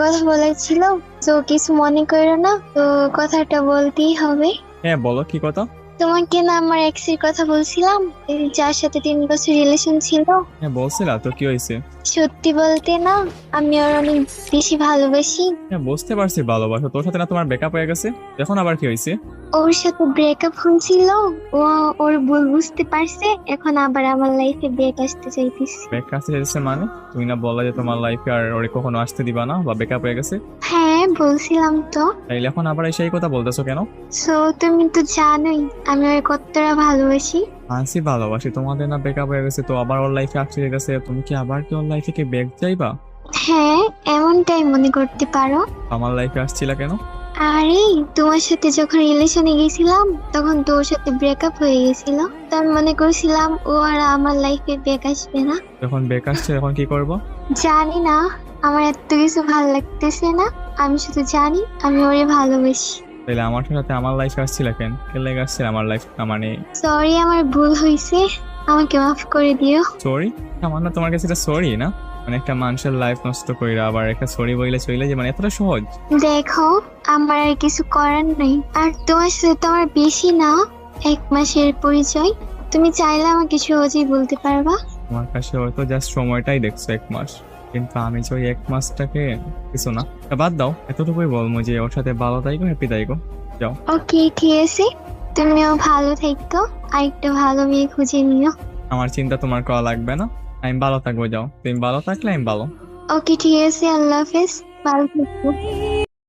কথা বলেছিল, তো কিছু মনে করো না, তো কথাটা বলতেই হবে। হ্যাঁ বলো, কি কথা? তোমাকে না আমার এক্স এর কথা বলছিলাম, এই যার সাথে 3 বছর রিলেশন ছিল। হ্যাঁ বলছিলা তো, কি হয়েছে? সত্যি বলতে না, আমি ওর অনেক বেশি ভালোবাসি। হ্যাঁ বুঝতে পারছি ভালোবাসা, তোর সাথে না তোমার ব্রেকআপ হয়ে গেছে, এখন আবার কি হয়েছে? ওর সাথে ব্রেকআপ হয়েছিল, ও ওর ভুল বুঝতে পারছে, এখন আবার আমার লাইফে ব্রেক আসতে চাইতেছে। ব্রেক আসতে চাইছে মানে? তুমি না বললা যে তোমার লাইফে আর ওরে কখনো আসতে দিবা না, বা ব্রেকআপ হয়ে গেছে? হ্যাঁ বলছিলাম তো। তাইলে এখন আবার এসে এই কথা বলতেছো কেন? সো তুমি তো জানোই আমি ওর কতটা ভালোবাসি। আনসি ভালোবাসি, তোমাদের না ব্রেকআপ হয়ে গেছে, তো আবার ওর লাইফে আসতে গেছে, তুমি কি আবার কি ওর লাইফে কি ব্যাক যাইবা? হ্যাঁ, এমনটাই মনে করতে পারো। আমার লাইফে আসছিলা কেন? আরে, তোমার সাথে যখন রিলেশনে গেছিলাম তখন তোর সাথে ব্রেকআপ হয়ে গেছিল, তো আমি মনে করছিলাম ও আর আমার লাইফে ব্যাক আসবে না। যখন ব্রেক আসছে এখন কি করবো? জানি না, আমার এত কিছু ভালো লাগতেছে না। আমি শুধু জানি আমি ওরে ভালোবাসি। তাইলে আমার সাথে আমার লাইফে আসছিলা কেন? কে লেগে আসছিল আমার লাইফ? মানে সরি, আমার ভুল হয়েছে, আমাকে মাফ করে দিও। সরি? আমার না তোমার কাছে এটা সরি না, মানে একটা মানুষের লাইফ নষ্ট কইরা আবার একটা সরি বইলে চইলে যে, মানে এতটা সহজ? দেখো, আমার আর কিছু করার নেই, আর তোমার সাথে তো আমার বেশি না, 1 মাসের পরিচয়। তুমি চাইলে আমাকে সহজেই বলতে পারবা। আমার কাছে হয়তো জাস্ট সময়টাই দেখছো 1 মাস, কিন্তু আমি যে ওই 1 মাসটাকে কিছু না। তা বাদ দাও, এতটুকুই বলবো যে ওর সাথে ভালো থাইকো, হ্যাপি থাইকো, যাও। ওকে, ঠিক আছে, তুমিও ভালো থাকতো, আরেকটা ভালো মেয়ে খুঁজে নিও। আমার চিন্তা তোমার করা লাগবে না, আমি ভালো থাকবো, যাও। তুমি ভালো থাকলে আমি ভালো। ওকে, ঠিক আছে, আল্লাহ হাফেজ, ভালো থাকো।